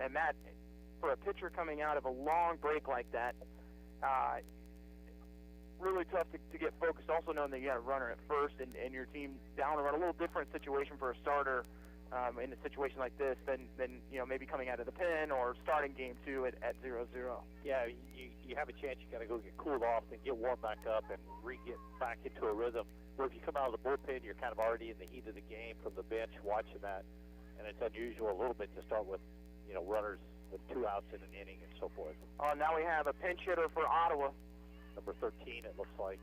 And Matt, for a pitcher coming out of a long break like that, really tough to get focused, also knowing that you got a runner at first and your team down and run. A little different situation for a starter in a situation like this than maybe coming out of the pen or starting game 2 at 0-0. Yeah, you have a chance. You got to go get cooled off and get warmed back up and get back into a rhythm. Where if you come out of the bullpen, you're kind of already in the heat of the game from the bench watching that, and it's unusual a little bit to start with, runners with 2 outs in an inning and so forth. Now we have a pinch hitter for Ottawa. Number 13, it looks like.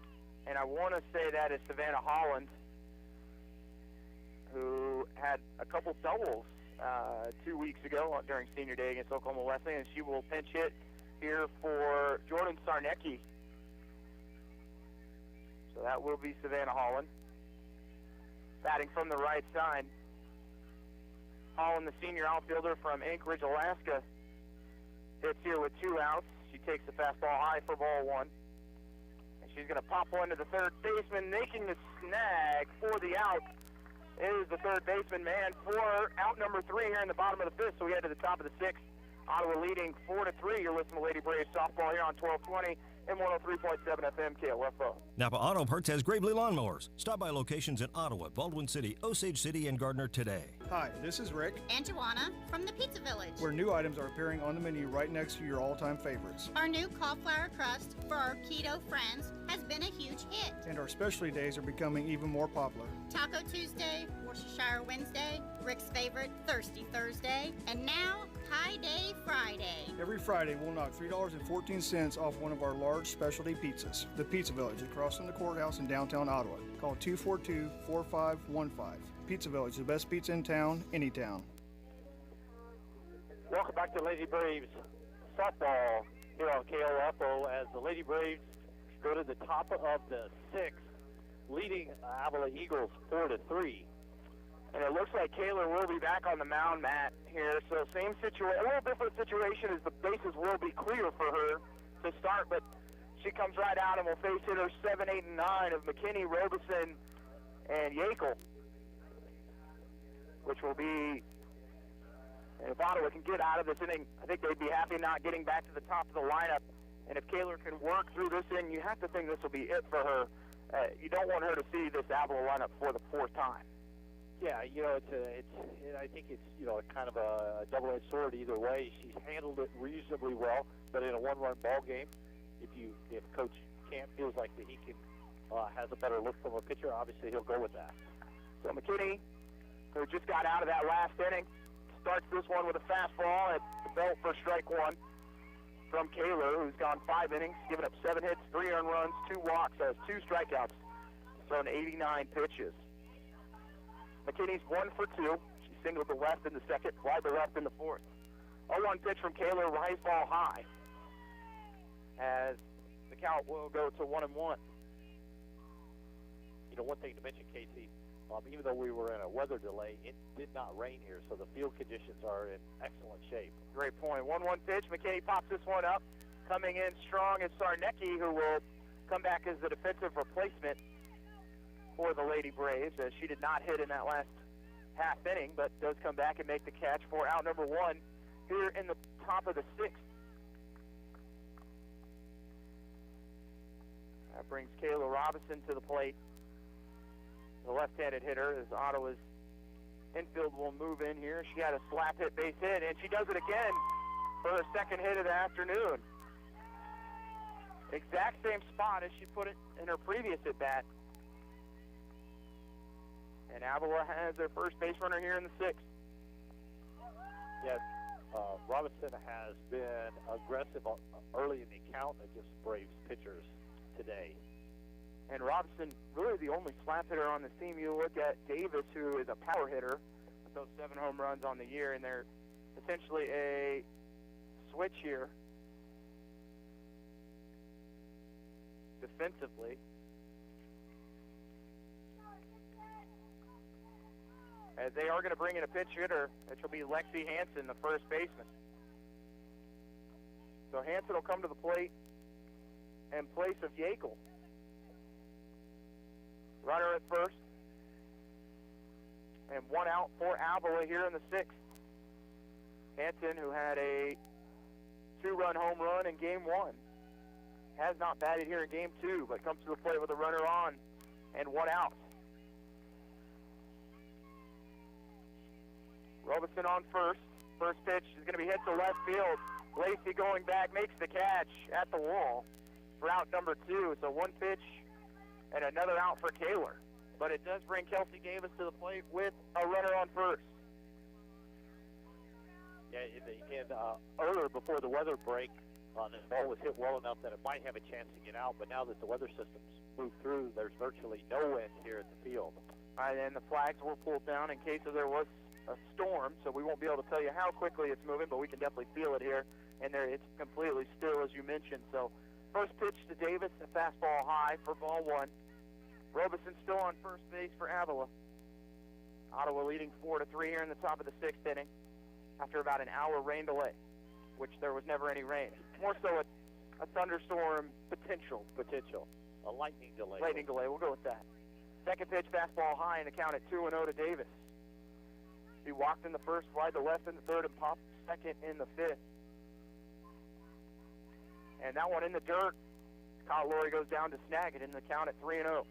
And I want to say that is Savannah Holland, who had a couple doubles 2 weeks ago during senior day against Oklahoma Wesleyan, and she will pinch hit here for Jordan Sarnecki. So that will be Savannah Holland. Batting from the right side, Holland, the senior outfielder from Anchorage, Alaska, hits here with 2 outs. She takes the fastball high for ball 1. And she's going to pop one to the third baseman, making the snag for the out. Is the third baseman, man, for out number 3 here in the bottom of the 5th. So we head to the top of the 6th. Ottawa leading 4-3. You're listening to Lady Braves softball here on 1220 and 103.7 FM KOFO. Napa Auto Parts has Gravely Lawnmowers. Stop by locations in Ottawa, Baldwin City, Osage City, and Gardner today. Hi, this is Rick. And Joanna from the Pizza Village, where new items are appearing on the menu right next to your all-time favorites. Our new cauliflower crust for our keto friends has been a huge hit. And our specialty days are becoming even more popular. Taco Tuesday, Worcestershire Wednesday, Rick's favorite Thirsty Thursday, and now Pie Day Friday. Every Friday, we'll knock $3.14 off one of our large specialty pizzas. The Pizza Village, across from the courthouse in downtown Ottawa. Call 242-4515. Pizza Village, the best pizza in town, anytown. Welcome back to Lady Braves softball here on KOFO as the Lady Braves go to the top of the 6th, leading Avila Eagles 4-3. And it looks like Kaylor will be back on the mound, Matt, here. So same situation, a little different situation as the bases will be clear for her to start, but she comes right out and will face hitters 7, 8, and 9 of McKinney, Robeson, and Yackel, which will be, and if Ottawa can get out of this inning, I think they'd be happy not getting back to the top of the lineup. And if Kaylor can work through this inning, you have to think this will be it for her. You don't want her to see this Avila lineup for the 4th time. Yeah, I think it's kind of a double-edged sword either way. She's handled it reasonably well, but in a 1-run ball game, if Coach Camp feels like that he can has a better look from a pitcher, obviously he'll go with that. So McKinney, who just got out of that last inning, starts this one with a fastball at the belt for strike 1 from Kaylor, who's gone 5 innings, given up 7 hits, 3 earned runs, 2 walks, has 2 strikeouts, thrown 89 pitches. McKinney's 1 for 2. She singled to left in the 2nd, fly to left in the 4th. 0-1 pitch from Kaylor, right ball high, as the count will go to 1-1. One thing to mention, Casey, even though we were in a weather delay, it did not rain here, so the field conditions are in excellent shape. Great point. 1-1 pitch. McKinney pops this one up. Coming in strong is Sarnecki, who will come back as the defensive replacement for the Lady Braves, as she did not hit in that last half inning, but does come back and make the catch for out number 1 here in the top of the 6th. That brings Kayla Robinson to the plate. The left-handed hitter, as Ottawa's infield will move in here. She had a slap hit, base hit, and she does it again for her 2nd hit of the afternoon. Exact same spot as she put it in her previous at-bat. And Avila has their first base runner here in the 6th. Yes, Robinson has been aggressive early in the count against Braves pitchers today. And Robinson, really the only slap hitter on the team. You look at Davis, who is a power hitter with those 7 home runs on the year, and they're essentially a switch here defensively. As they are going to bring in a pinch hitter, which will be Lexi Hansen, the first baseman. So Hansen will come to the plate in place of Yackel. Runner at first. And 1 out for Avila here in the 6th. Hanson, who had a 2-run home run in game 1, has not batted here in game 2, but comes to the plate with a runner on and 1 out. Robeson on first. First pitch is going to be hit to left field. Lacey going back, makes the catch at the wall for out number 2. So 1 pitch and another out for Kaler. But it does bring Kelsey Davis to the plate with a runner on first. Yeah, and earlier before the weather break, this ball was hit well enough that it might have a chance to get out. But now that the weather system's moved through, there's virtually no wind here at the field. All right, and the flags were pulled down in case there was a storm, so we won't be able to tell you how quickly it's moving, but we can definitely feel it here. And there, it's completely still, as you mentioned. So first pitch to Davis, a fastball high for ball 1. Robeson still on first base for Avila. Ottawa leading 4-3 here in the top of the 6th inning after about an hour rain delay, which there was never any rain. More so a thunderstorm potential. A lightning delay. Lightning delay, we'll go with that. Second pitch, fastball high, and the count at 2-0 to Davis. He walked in the first, fly to left in the third, and popped second in the 5th. And that one in the dirt. Kyle Laurie goes down to snag it in the count at 3-0.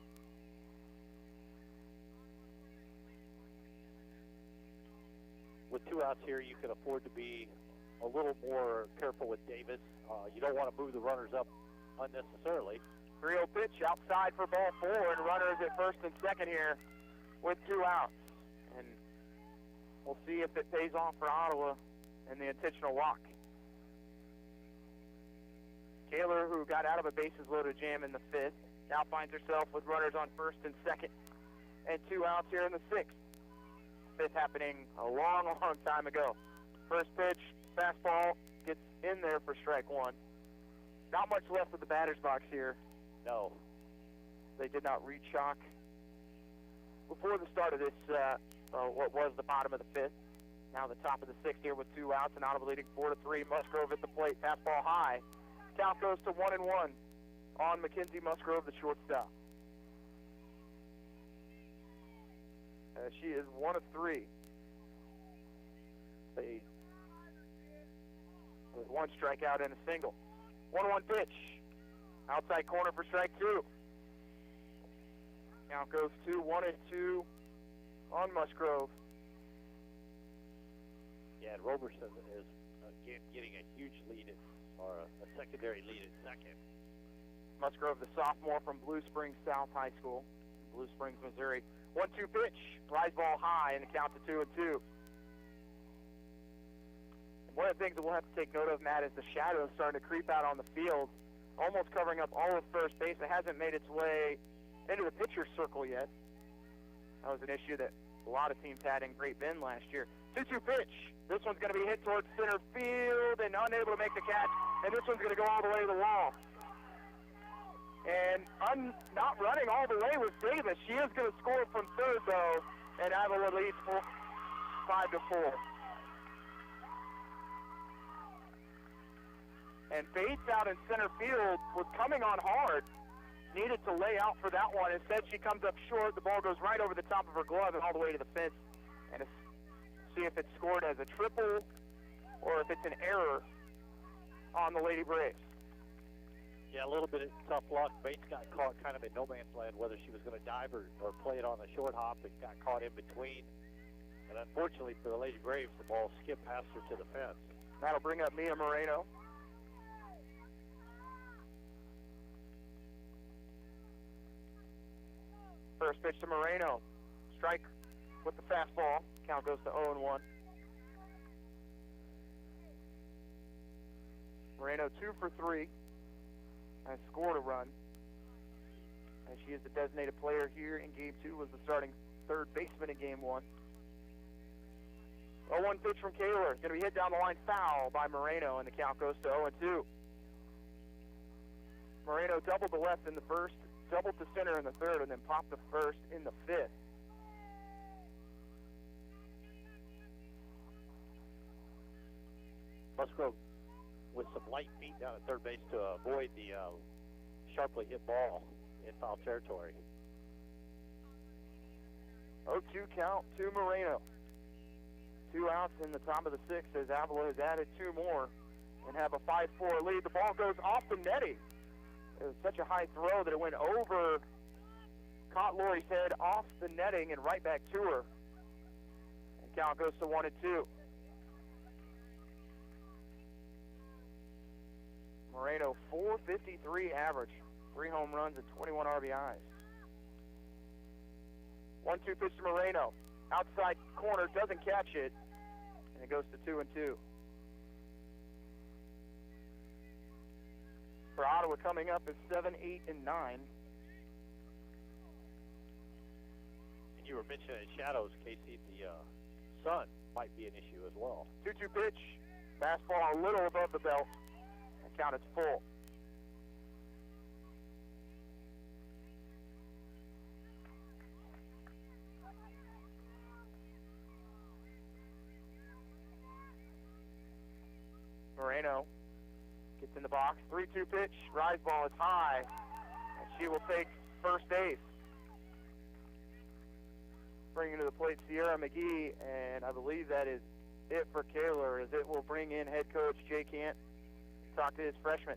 With 2 outs here, you can afford to be a little more careful with Davis. You don't want to move the runners up unnecessarily. 3-0 pitch outside for ball 4, and runners at first and second here with 2 outs. And we'll see if it pays off for Ottawa and the intentional walk. Kaler, who got out of a bases-loaded jam in the 5th, now finds herself with runners on first and second and 2 outs here in the 6th. 5th happening a long, long time ago. First pitch, fastball, gets in there for strike 1. Not much left of the batter's box here. No. They did not reach chalk before the start of this, what was the bottom of the 5th. Now the top of the 6th here with 2 outs, and Ottawa leading 4-3. Musgrove at the plate, fastball high. Count goes to 1-1 on Mackenzie Musgrove, the shortstop. She is 1 of 3. With 1 strikeout and a single. 1-1 pitch. Outside corner for strike 2. Count goes to 1-2 on Musgrove. Yeah, and Roberson is again getting a huge lead or a secondary lead at second. Musgrove, the sophomore from Blue Springs South High School, Blue Springs, Missouri. 1-2 pitch, rise ball high, and the count to 2-2. One of the things that we'll have to take note of, Matt, is the shadow starting to creep out on the field, almost covering up all of first base. It hasn't made its way into the pitcher's circle yet. That was an issue that a lot of teams had in Great Bend last year. 2-2 pitch. This one's going to be hit towards center field and unable to make the catch, and this one's going to go all the way to the wall. And not running all the way was Davis. She is going to score from third, though, and Avila leads 5-4. And Bates out in center field was coming on hard. Needed to lay out for that one. Instead, she comes up short. The ball goes right over the top of her glove and all the way to the fence. And see if it's scored as a triple or if it's an error on the Lady Braves. Yeah, a little bit of tough luck. Bates got caught kind of in no man's land, whether she was going to dive or play it on the short hop. It got caught in between. And unfortunately for the Lady Braves, the ball skipped past her to the fence. That'll bring up Mia Moreno. First pitch to Moreno. Strike with the fastball. Count goes to 0-1. Moreno 2 for 3. Has scored a run. And she is the designated player here in Game 2. Was the starting third baseman in Game 1. 0-1 pitch from Kaler. Going to be hit down the line, foul by Moreno, and the count goes to 0-2. Moreno doubled to left in the first, doubled to center in the third, and then popped to first in the 5th. Musgrove with some light feet down at third base to avoid the sharply hit ball in foul territory. 0-2 count to Moreno. 2 outs in the top of the 6th as Avila has added 2 more and have a 5-4 lead. The ball goes off the netting. It was such a high throw that it went over, caught Lori's head off the netting and right back to her. And count goes to 1-2. Moreno, 453 average, 3 home runs and 21 RBIs. 1-2 pitch to Moreno. Outside corner, doesn't catch it, and it goes to 2-2. For Ottawa, coming up is 7, 8, and 9. And you were mentioning shadows, Casey. The sun might be an issue as well. 2-2 pitch, fastball a little above the belt, and count is full. Moreno gets in the box. 3-2 pitch. Rise ball is high, and she will take first base. Bringing to the plate Sierra McGee, and I believe that is it for Kaler, as it will bring in head coach Jay Cant to talk to his freshman.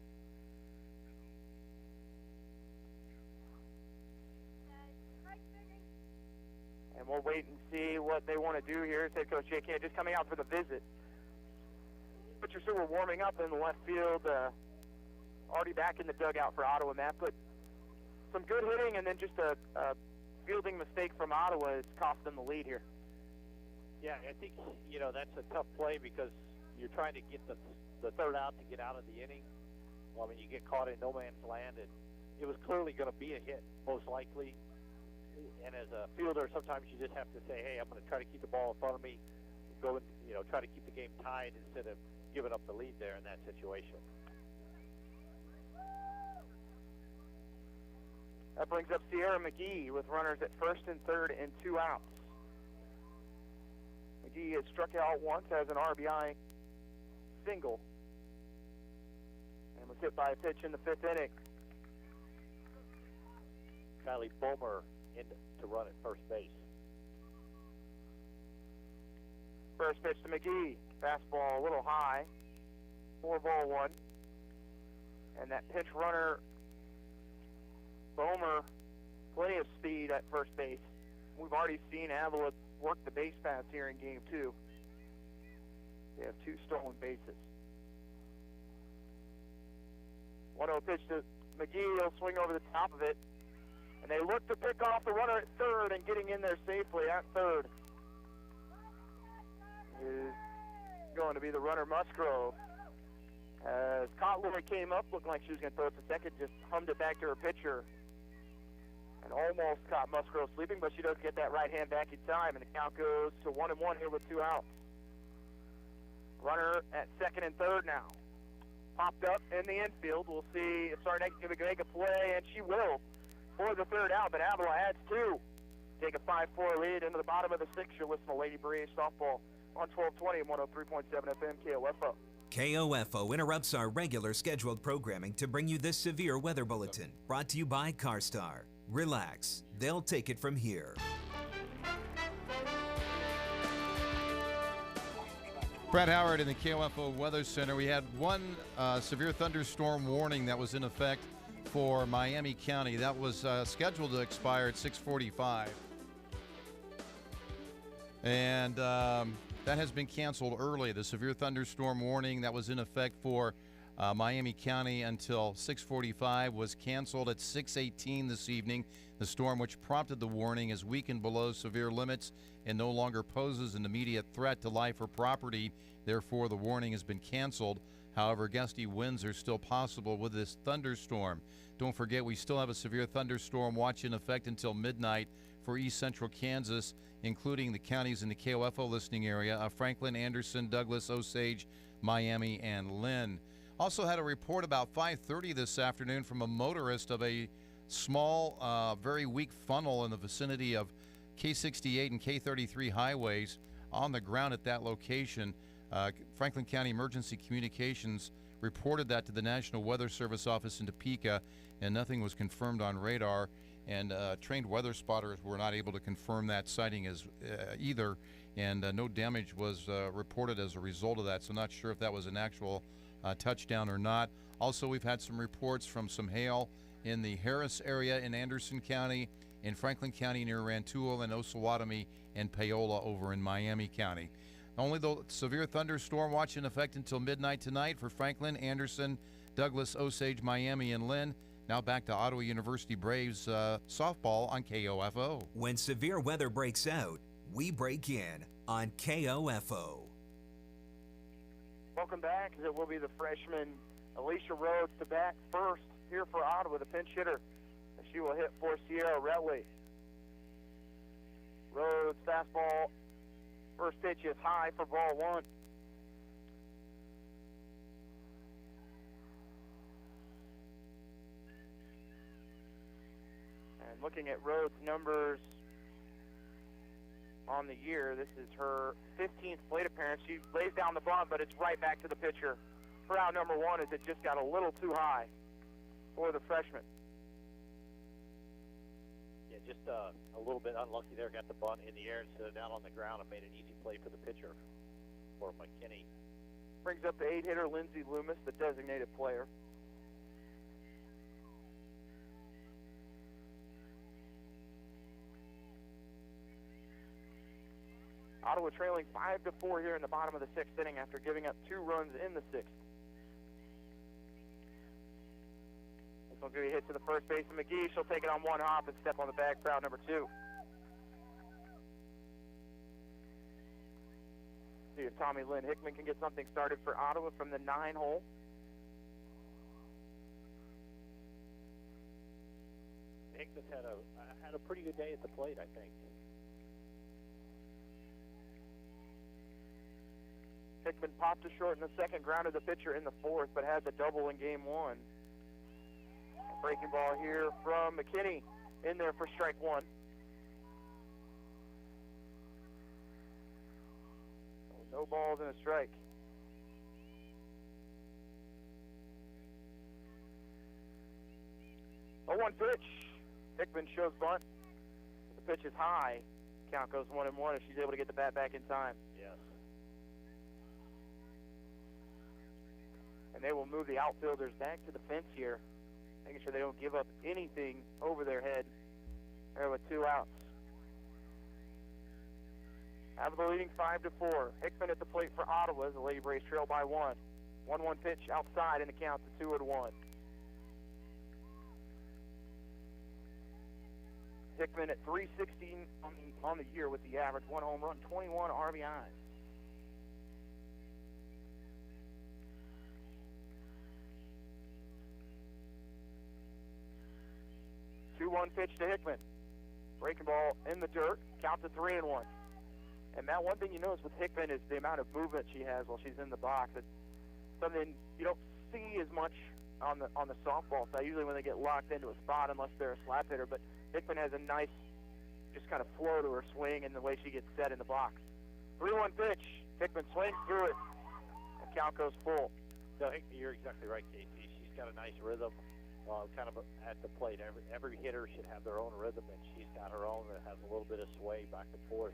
And we'll wait and see what they want to do here. As head coach Jay Cant just coming out for the visit. Pitchers who were warming up in the left field, already back in the dugout for Ottawa, Matt. But some good hitting, and then just a fielding mistake from Ottawa has cost them the lead here. Yeah, I think, that's a tough play because you're trying to get the third out to get out of the inning. Well, I mean, you get caught in no man's land, and it was clearly going to be a hit, most likely. And as a fielder, sometimes you just have to say, hey, I'm going to try to keep the ball in front of me, go and, try to keep the game tied instead of giving up the lead there in that situation. That brings up Sierra McGee with runners at first and third and 2 outs. McGee has struck out once, has an RBI single, and was hit by a pitch in the 5th inning. Kylie Bomer in to run at first base. First pitch to McGee. Fastball a little high. 4-1. And that pinch runner, Bomer, plenty of speed at first base. We've already seen Avila work the base paths here in game 2. They have 2 stolen bases. 1-0 pitch to McGee. He'll swing over the top of it. And they look to pick off the runner at third, and getting in there safely at third is going to be the runner Musgrove. As Cotler came up, looked like she was going to throw it to second, just hummed it back to her pitcher. And almost caught Musgrove sleeping, but she does get that right hand back in time, and the count goes to 1-1 here with 2 outs. Runner at second and third now. Popped up in the infield. We'll see if Sarnek can make a play, and she will for the third out, but Avila adds 2. Take a 5-4 lead into the bottom of the 6th. You're listening to Lady Breeze Softball on 1220 and 103.7 FM KOFO. KOFO interrupts our regular scheduled programming to bring you this severe weather bulletin, brought to you by CarStar. Relax, they'll take it from here. Brad Howard in the KOFO Weather Center. We had one severe thunderstorm warning that was in effect for Miami County. That was scheduled to expire at 6:45. And that has been canceled early. The severe thunderstorm warning that was in effect for Miami County until 6:45 was canceled at 6:18 this evening. The storm, which prompted the warning, is weakened below severe limits and no longer poses an immediate threat to life or property. Therefore, the warning has been canceled. However, gusty winds are still possible with this thunderstorm. Don't forget, we still have a severe thunderstorm watch in effect until midnight for east central Kansas, including the counties in the KOFO listening area of Franklin, Anderson, Douglas, Osage, Miami, and Lynn. Also had a report about 5:30 this afternoon from a motorist of a small, very weak funnel in the vicinity of K68 and K33 highways on the ground at that location. Franklin County Emergency Communications reported that to the National Weather Service office in Topeka, and nothing was confirmed on radar. and trained weather spotters were not able to confirm that sighting as either, and no damage was reported as a result of that, so not sure if that was an actual touchdown or not. Also, we've had some reports from some hail in the Harris area in Anderson County, in Franklin County near Rantoul, and Osawatomie and Paola over in Miami County. Only the severe thunderstorm watch in effect until midnight tonight for Franklin, Anderson, Douglas, Osage, Miami, and Lynn. Now back to Ottawa University Braves softball on KOFO. When severe weather breaks out, we break in on KOFO. Welcome back, as it will be the freshman Alicia Rhodes to bat first here for Ottawa, the pinch hitter. And she will hit for Sierra Retley. Rhodes fastball. First pitch is high for ball one. And looking at Rhodes' numbers on the year, this is her 15th plate appearance. She lays down the bunt, but it's right back to the pitcher for out number one, as it just got a little too high for the freshman. Yeah, just a little bit unlucky there. Got the bunt in the air instead of down on the ground and made an easy play for the pitcher, for McKinney. Brings up the 8-hitter Lindsey Loomis, the designated player. Ottawa trailing 5-4 here in the bottom of the sixth inning after giving up 2 runs in the sixth. This one's going to be hit to the first baseman, McGee. She'll take it on one hop and step on the bag for out number 2. See if Tommy Lynn Hickman can get something started for Ottawa from the 9 hole. Hickman's had a pretty good day at the plate, I think. Hickman popped to short in the second, grounded the pitcher in the fourth, but had the double in game 1. Breaking ball here from McKinney, in there for strike 1. No balls and a strike. A 1 pitch. Hickman shows bunt. The pitch is high. Count goes 1-1 if she's able to get the bat back in time. Yes. And they will move the outfielders back to the fence here, making sure they don't give up anything over their head there with 2 outs. Avila leading 5-4. Hickman at the plate for Ottawa as the Lady Braves trail by 1. 1-1 pitch outside, and the count to 2-1. Hickman at .316 on the year with the average, 1 home run, 21 RBIs. Two-one pitch to Hickman. Breaking ball in the dirt. Count to 3-1. And Matt, one thing you notice with Hickman is the amount of movement she has while she's in the box. It's something you don't see as much on the softball side. Usually when they get locked into a spot, unless they're a slap hitter. But Hickman has a nice, just kind of flow to her swing and the way she gets set in the box. 3-1 pitch. Hickman swings through it. The count goes full. No, you're exactly right, Casey. She's got a nice rhythm. Kind of at the plate. Every hitter should have their own rhythm, and she's got her own that has a little bit of sway back and forth.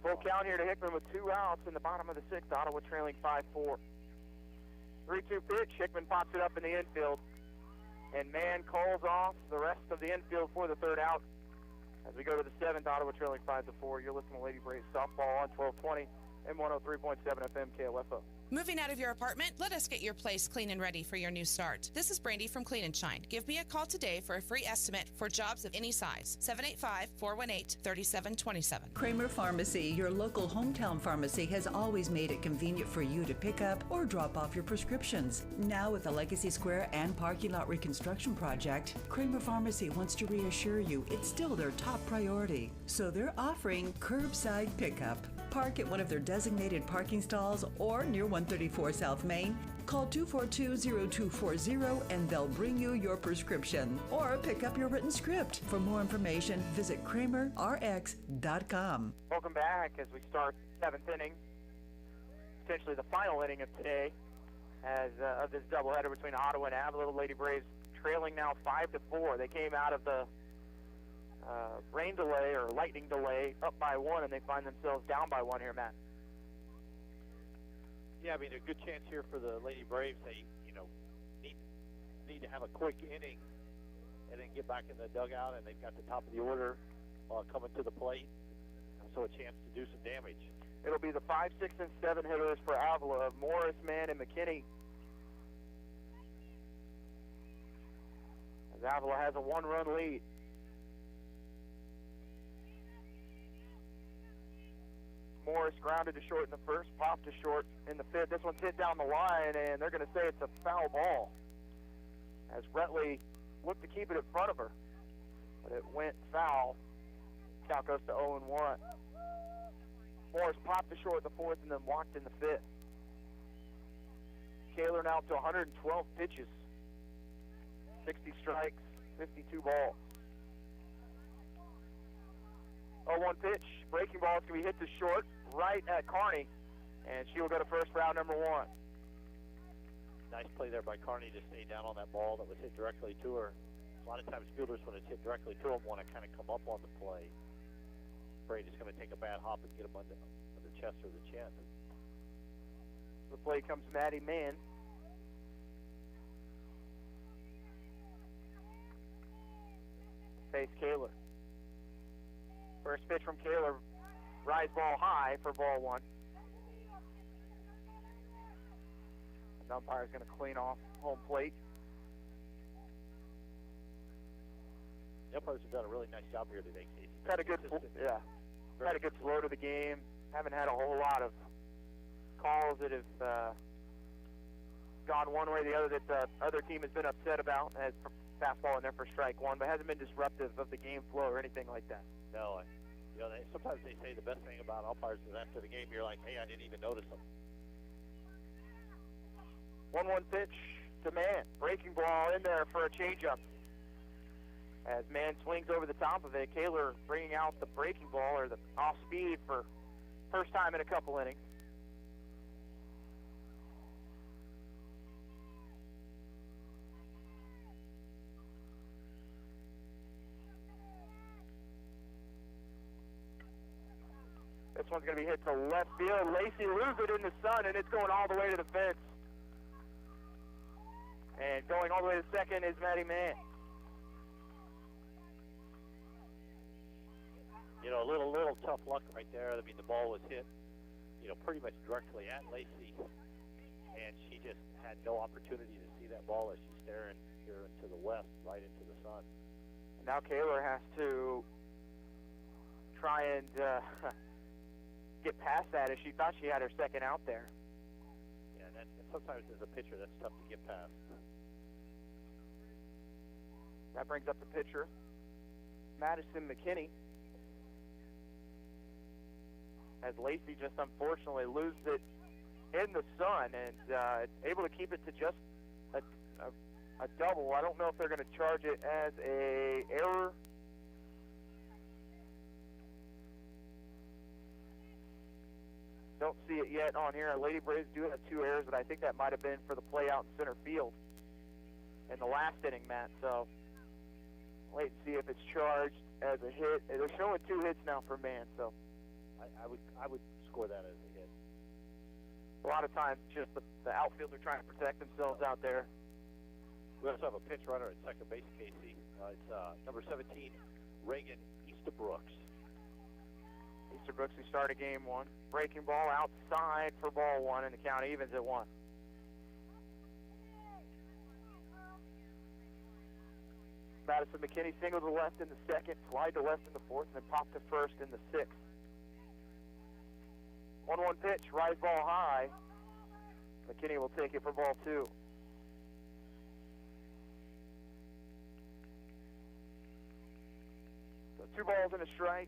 Full count here to Hickman with 2 outs in the bottom of the sixth. Ottawa trailing 5-4. 3-2 pitch. Hickman pops it up in the infield. And Mann calls off the rest of the infield for the 3rd out. As we go to the 7th, Ottawa trailing 5-4. You're listening to Lady Braves softball on 1220 and 103.7 FM KLFO. Moving out of your apartment? Let us get your place clean and ready for your new start. This is Brandy from Clean & Shine. Give me a call today for a free estimate for jobs of any size. 785-418-3727. Kramer Pharmacy, your local hometown pharmacy, has always made it convenient for you to pick up or drop off your prescriptions. Now with the Legacy Square and parking lot reconstruction project, Kramer Pharmacy wants to reassure you it's still their top priority. So they're offering curbside pickup. Park at one of their designated parking stalls or near 134 South Main. Call 242-0240 and they'll bring you your prescription or pick up your written script. For more information, visit kramerrx.com. Welcome back as we start 7th inning, potentially the final inning of today, of this doubleheader between Ottawa and Avila. The Lady Braves trailing now 5-4. They came out of the rain delay or lightning delay up by 1, and they find themselves down by 1 here, Matt. Yeah, I mean, a good chance here for the Lady Braves. They, need to have a quick inning and then get back in the dugout, and they've got the top of the order coming to the plate, so a chance to do some damage. It'll be the 5, 6, and 7 hitters for Avila of Morris, Mann, and McKinney. As Avila has a 1-run lead. Morris grounded to short in the first, popped to short in the 5th. This one's hit down the line, and they're going to say it's a foul ball. As Bretley looked to keep it in front of her, but it went foul. Count goes to 0-1. Morris popped to short in the 4th and then walked in the 5th. Kaler now up to 112 pitches, 60 strikes, 52 balls. 0-1 pitch, breaking ball is going to be hit to short, right at Carney, and she will go to first for out number 1. Nice play there by Carney to stay down on that ball that was hit directly to her. A lot of times fielders, when it's hit directly to them, want to kind of come up on the play. Afraid it's going to take a bad hop and get them under the chest or the chin. The play comes Maddie Mann. Face Kaler. First pitch from Kaler, rise ball high for ball 1. The umpire's going to clean off home plate. The umpires have done a really nice job here today, Casey. Had a good, had a good flow to the game. Haven't had a whole lot of calls that have gone one way or the other that the other team has been upset about as fastball in there for strike 1, but hasn't been disruptive of the game flow or anything like that. No, sometimes they say the best thing about umpires is after the game, you're like, hey, I didn't even notice them. 1-1 pitch to Mann. Breaking ball in there for a changeup. As Mann swings over the top of it, Kaler bringing out the breaking ball or the off speed for first time in a couple innings. This one's going to be hit to left field. Lacey loses it in the sun, and it's going all the way to the fence. And going all the way to second is Maddie Mann. A little tough luck right there. I mean, the ball was hit, pretty much directly at Lacey, and she just had no opportunity to see that ball as she's staring here into the west, right into the sun. And now Kaler has to try and get past that as she thought she had her second out there. Yeah, and sometimes as a pitcher, that's tough to get past. That brings up the pitcher, Madison McKinney. As Lacey just unfortunately loses it in the sun and able to keep it to just a double. I don't know if they're going to charge it as a error. Don't see it yet on here. Lady Braves do have 2 errors, but I think that might have been for the play out in center field in the last inning, Matt. So wait and see if it's charged as a hit. They're showing 2 hits now for Mann, so I would score that as a hit. A lot of times just the outfielder trying to protect themselves out there. We also have a pinch runner at second base, Casey. It's number 17, Reagan Easterbrooks. Easterbrooks, who started game 1. Breaking ball outside for ball 1, and the count evens at 1. Madison McKinney single to left in the 2nd, slide to left in the 4th, and then pop to first in the 6th. 1-1 pitch, rise ball high. McKinney will take it for ball 2. So 2 balls and a strike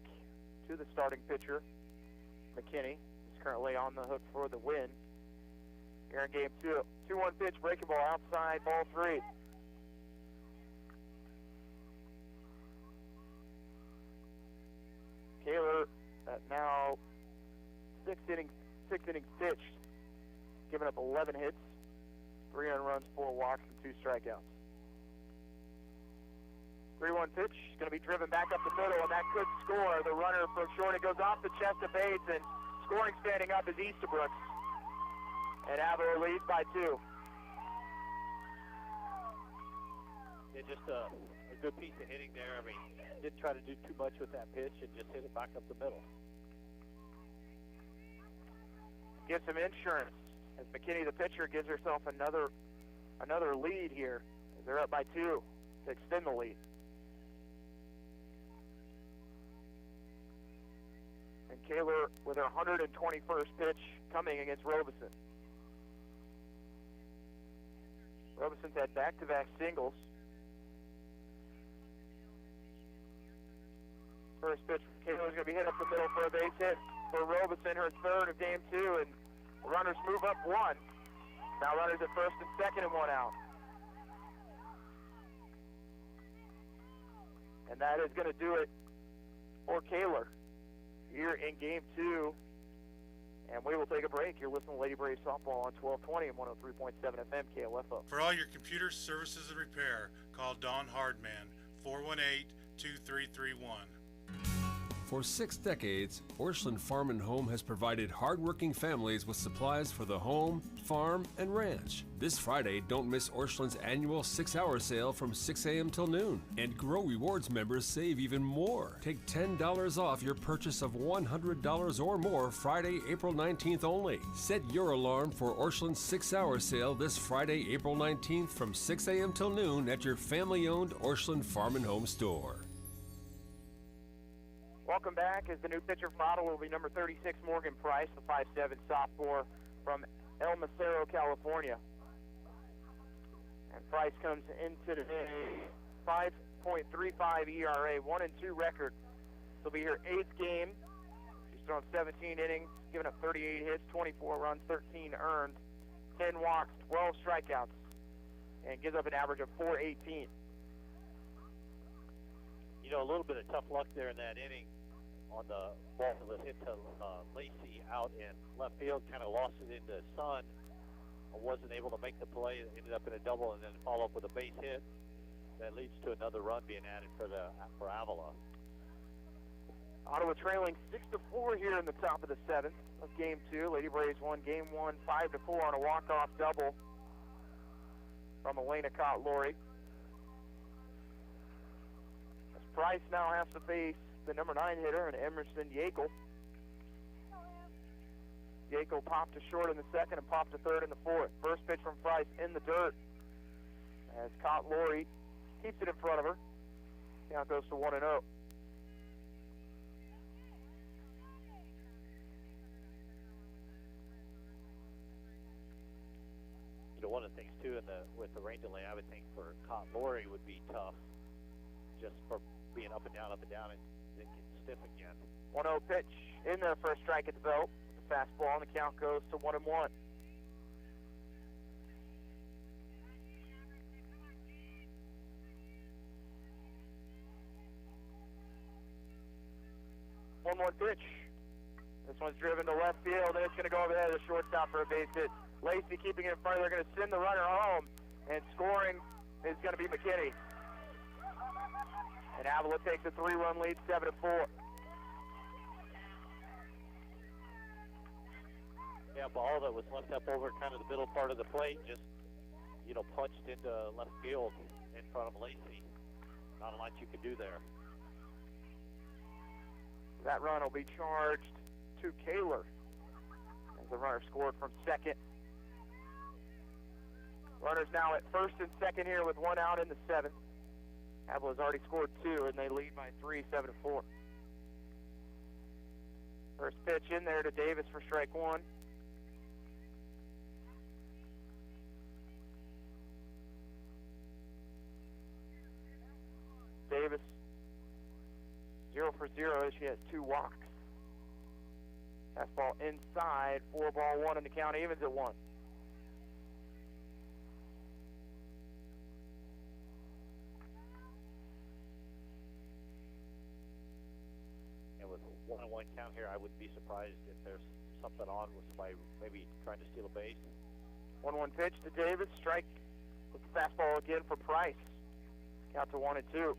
to the starting pitcher, McKinney. Is currently on the hook for the win here in game 2. 2-1 pitch, breaking ball outside, ball 3. Kaler now 6 innings pitched, giving up 11 hits, 3 earned runs, 4 walks, and 2 strikeouts. 3-1 pitch is going to be driven back up the middle, and that could score. The runner from short, it goes off the chest of Bates, and scoring standing up is Easterbrook. And Avila leads by 2. Yeah, just a good piece of hitting there. I mean, didn't try to do too much with that pitch and just hit it back up the middle. Gives some insurance as McKinney, the pitcher, gives herself another lead here. As they're up by 2 to extend the lead. And Kaler with her 121st pitch coming against Robeson. Robeson's had back-to-back singles. First pitch from Kaler's going to be hit up the middle for a base hit for Robeson, her 3rd of game 2, and the runners move up 1. Now runners at first and second and 1 out. And that is going to do it for Kaler here in game 2. And we will take a break. You're listening to Lady Braves Softball on 1220 and 103.7 FM KLFO. For all your computer services and repair, call Don Hardman, 418-2331. For 6 decades, Orscheln Farm and Home has provided hardworking families with supplies for the home, farm, and ranch. This Friday, don't miss Orscheln's annual 6-hour sale from 6 a.m. till noon. And Grow Rewards members save even more. Take $10 off your purchase of $100 or more Friday, April 19th only. Set your alarm for Orscheln's 6-hour sale this Friday, April 19th from 6 a.m. till noon at your family-owned Orscheln Farm and Home store. Welcome back as the new pitcher for Ottawa will be number 36, Morgan Price, the 5'7" sophomore from El Macero, California. And Price comes into today 5.35 ERA, 1-2 record. He'll be her 8th game. She's thrown 17 innings, given up 38 hits, 24 runs, 13 earned, 10 walks, 12 strikeouts, and gives up an average of .418. You know, a little bit of tough luck there in that inning on the ball that was hit to Lacey out in left field, kind of lost it into Sun. Wasn't able to make the play, ended up in a double, and then follow up with a base hit. That leads to another run being added for Avila. Ottawa trailing 6-4 here in the top of the 7th of game 2. Lady Braves won game 1 5-4 on a walk-off double from Elena Cott-Lori. As Price now has to face the number 9 hitter and Emerson Yakel. Yakel popped to short in the 2nd and popped to 3rd in the 4th. First pitch from Price in the dirt as Cott-Lori keeps it in front of her. Count goes to 1-0. You know, one of the things too, with the rain delay, I would think for Cott-Lori would be tough, just for being up and down, and then get stiff again. 1-0 pitch in there for a strike at the belt. The fastball, and the count goes to 1-1. One pitch. This one's driven to left field, and it's going to go over there to the shortstop for a base hit. Lacey keeping it in front. They're going to send the runner home, and scoring is going to be McKinney. And Avila takes a 3-run lead, 7-4. Yeah, ball that was left up over kind of the middle part of the plate, just, you know, punched into left field in front of Lacey. Not a lot you could do there. That run will be charged to Kaler as the runner scored from second. Runners now at first and second here with 1 out in the 7th. Avila's already scored 2, and they lead by 3, 7-4. First pitch in there to Davis for strike 1. Davis 0 for 0 as she has 2 walks. Fastball inside, 4-1 in the count, evens at 1. And with 1-1 count here, I wouldn't be surprised if there's something on with somebody maybe trying to steal a base. 1-1 pitch to Davis, strike with the fastball again for Price. Count to 1-2.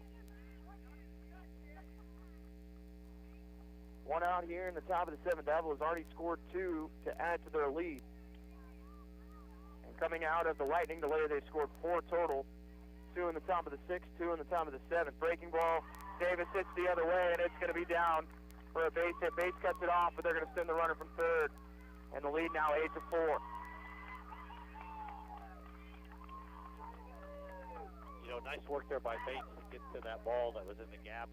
One out here in the top of the 7th. Avila has already scored 2 to add to their lead. And coming out of the Lightning delay, they scored 4 total. 2 in the top of the 6th, 2 in the top of the 7th. Breaking ball. Davis hits the other way, and it's going to be down for a base hit. Base cuts it off, but they're going to send the runner from third. And the lead now 8-4. You know, nice work there by Bates to get to that ball that was in the gap.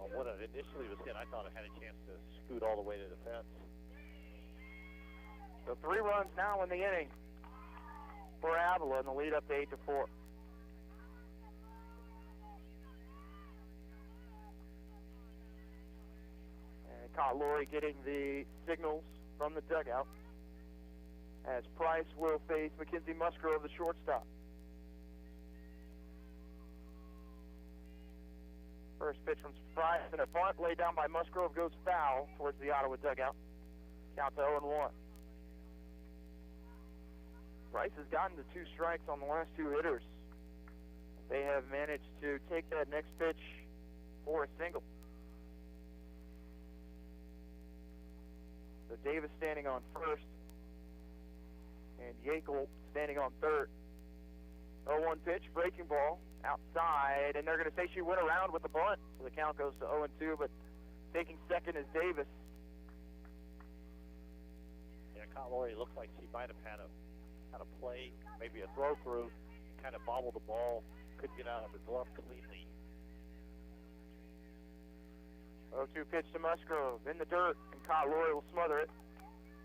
When it initially was hit, I thought it had a chance to scoot all the way to the fence. So 3 runs now in the inning for Avila, and the lead up to 8-4. And caught Laurie getting the signals from the dugout as Price will face Mackenzie Musgrove, the shortstop. First pitch from Price, and a bunt laid down by Musgrove goes foul towards the Ottawa dugout. Count to 0-1. Price has gotten to 2 strikes on the last 2 hitters. They have managed to take that next pitch for a single. So Davis standing on first, and Yakel standing on third. 0-1 pitch, breaking ball, outside, and they're going to say she went around with the bunt. So the count goes to 0-2, but taking second is Davis. Yeah, Laurie looks like she might have had a play, maybe a throw through, kind of bobbled the ball, couldn't get out of the glove cleanly. 0-2 pitch to Musgrove in the dirt, and Laurie will smother it.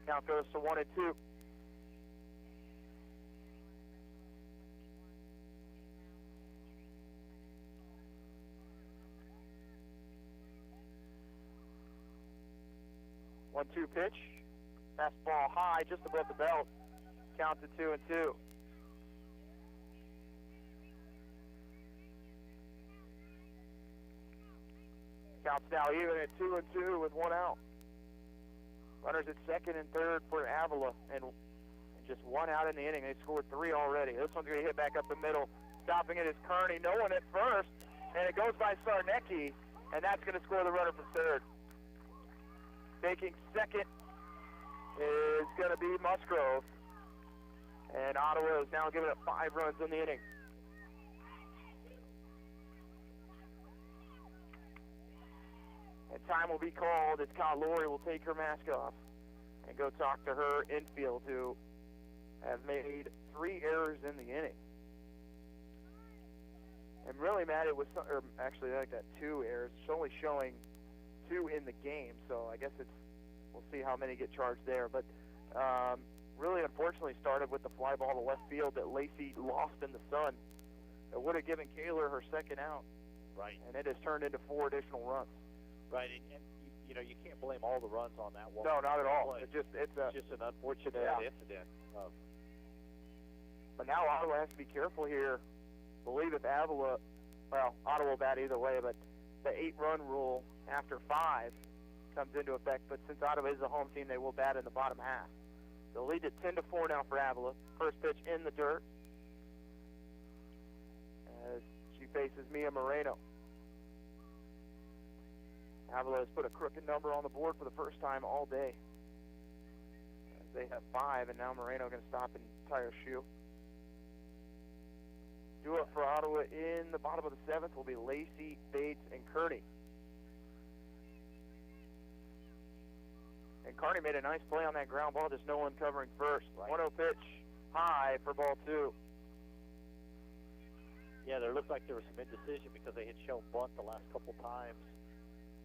Count goes to 1-2. One-two pitch, fastball high, just above the belt. Count to 2-2. Counts now even at 2-2 with 1 out. Runners at second and third for Avila, and just 1 out in the inning. They scored 3 already. This one's going to hit back up the middle. Stopping it is Kearney. No one at first, and it goes by Sarnecki, and that's going to score the runner from third. Taking second is going to be Musgrove. And Ottawa is now giving up 5 runs in the inning. And time will be called as Laurie will take her mask off and go talk to her infield, who have made 3 errors in the inning. And really, Matt, it was, or actually like that 2 errors. It's only showing 2 in the game, so I guess we'll see how many get charged there. But really, unfortunately, started with the fly ball to left field that Lacey lost in the sun. It would have given Kaler her second out. Right. And it has turned into 4 additional runs. Right, and you know, you can't blame all the runs on that one. No, not at all. Play. It's just an unfortunate incident. But now Ottawa has to be careful here. I believe if Avila, well, Ottawa will bat either way, but the 8-run rule after 5 comes into effect. But since Ottawa is a home team, they will bat in the bottom half. The lead at 10-4 now for Avila. First pitch in the dirt as she faces Mia Moreno. Avila has put a crooked number on the board for the first time all day. As they have 5, and now Moreno going to stop and tie her shoe. Due up for Ottawa in the bottom of the 7th will be Lacey, Bates, and Kearney. And Kearney made a nice play on that ground ball, just no one covering first. Right. 1-0 pitch, high for ball 2. Yeah, there looked like there was some indecision because they had shown bunt the last couple times.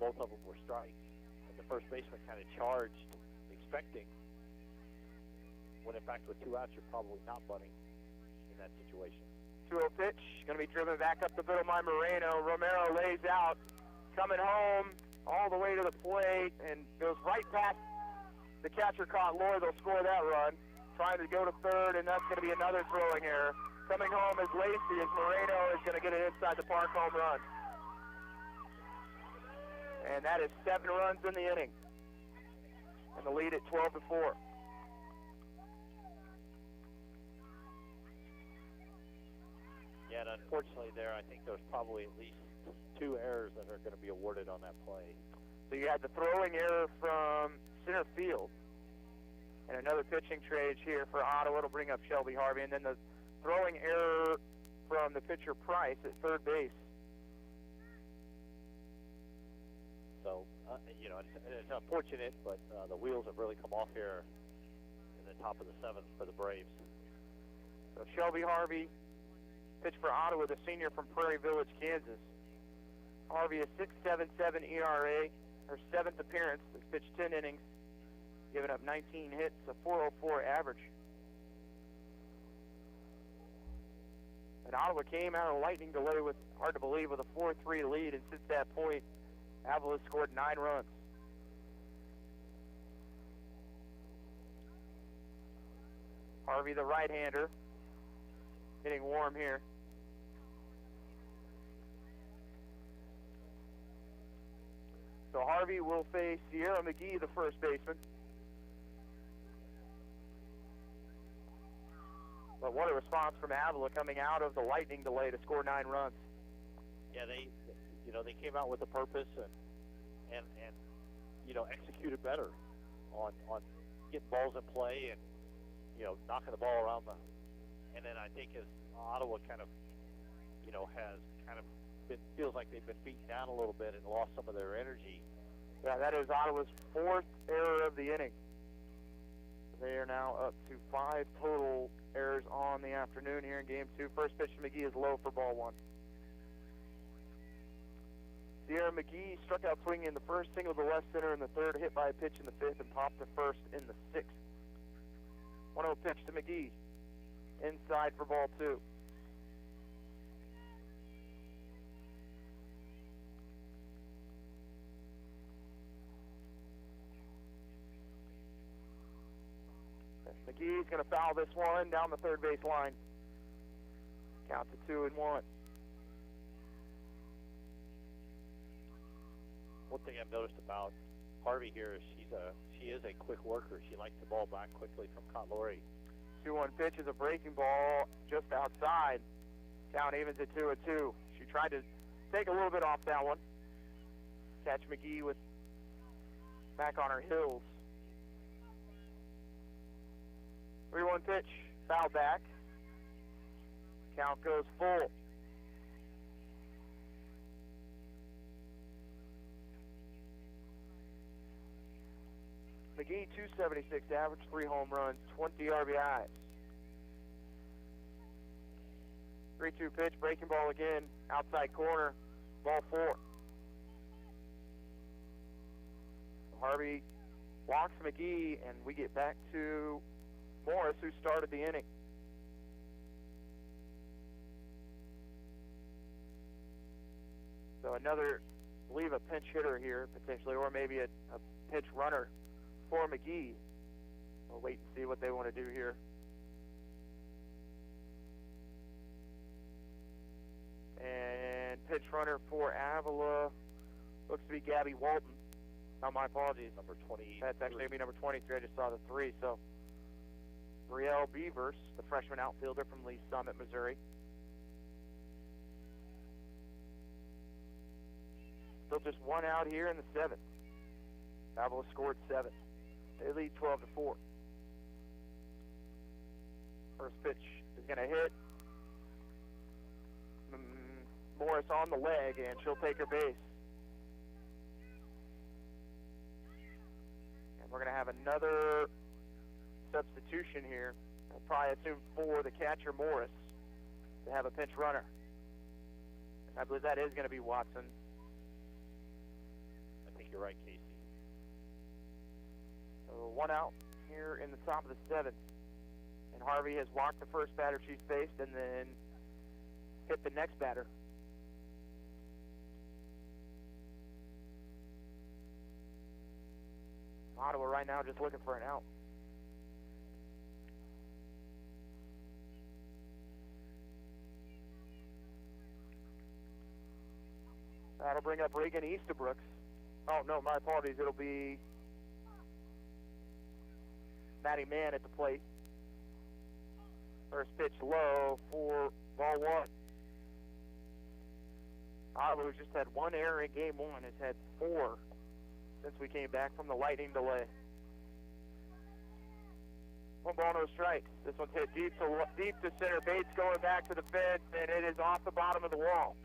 Both of them were strikes. And the first baseman kind of charged, expecting, when in fact with 2 outs, you're probably not bunting in that situation. 2-0 pitch, going to be driven back up the middle by Moreno. Romero lays out, coming home all the way to the plate, and goes right past the catcher caught Laurie. They'll score that run. Trying to go to third, and that's going to be another throwing error. Coming home is Lacey, as Moreno is going to get an inside the park home run. And that is 7 runs in the inning. And the lead at 12-4. Yeah, and unfortunately there, I think there's probably at least 2 errors that are going to be awarded on that play. So you had the throwing error from center field. And another pitching trade here for Ottawa. It'll bring up Shelby Harvey. And then the throwing error from the pitcher Price at third base. So, you know, it's unfortunate, but the wheels have really come off here in the top of the seventh for the Braves. So Shelby Harvey pitched for Ottawa, the senior from Prairie Village, Kansas. Harvey a 6.77 ERA, her seventh appearance. Has pitched 10 innings, giving up 19 hits, a 4.04 average. And Ottawa came out of a lightning delay with, hard to believe, with a 4-3 lead, and since that point, Avila scored 9 runs. Harvey, the right-hander, getting warm here. So Harvey will face Sierra McGee, the first baseman. But what a response from Avila coming out of the lightning delay to score 9 runs. Yeah, they came out with a purpose and you know, executed better on getting balls in play and, you know, knocking the ball around the. And then I think as Ottawa kind of, you know, has kind of feels like they've been beaten down a little bit and lost some of their energy. Yeah, that is Ottawa's 4th error of the inning. They are now up to 5 total errors on the afternoon here in Game 2. First pitch to McGee is low for ball 1. Sierra McGee struck out swinging in the first, single to left center in the third, hit by a pitch in the 5th, and popped to first in the 6th. 1-0 pitch to McGee. Inside for ball 2. McGee's going to foul this one down the third base line. Count to 2-1. One thing I've noticed about Harvey here is she is a quick worker. She likes the ball back quickly from Cotlori. 2-1 pitch is a breaking ball just outside. Count evens at 2-2. She tried to take a little bit off that one. Catch McGee with back on her heels. 3-1 pitch, foul back. Count goes full. McGee, 276 average, 3 home runs, 20 RBIs. 3-2 pitch, breaking ball again, outside corner, ball 4. Harvey walks McGee, and we get back to Morris, who started the inning. So another, I believe, a pinch hitter here, potentially, or maybe a pinch runner for McGee. We'll wait and see what they want to do here. And pitch runner for Avila looks to be Gabby Walton. Oh, my apologies. Number 20. That's actually going to be number 23. I just saw the 3. So Brielle Beavers, the freshman outfielder from Lee Summit, Missouri. Still just 1 out here in the 7th. Avila scored 7. They lead 12-4. First pitch is going to hit. Morris on the leg, and she'll take her base. And we're going to have another substitution here. I'll probably assume for the catcher Morris to have a pinch runner. I believe that is going to be Watson. I think you're right, Casey. So 1 out here in the top of the 7th. And Harvey has walked the first batter she's faced and then hit the next batter. Ottawa right now just looking for an out. That'll bring up Reagan Easterbrooks. Oh, no, my apologies. It'll be Maddie Mann at the plate. First pitch low for ball 1. Ottawa, who's just had 1 error in game 1, has had 4 since we came back from the lightning delay. 1 ball, no strikes. This one's hit deep to center. Bates going back to the fence, and it is off the bottom of the wall.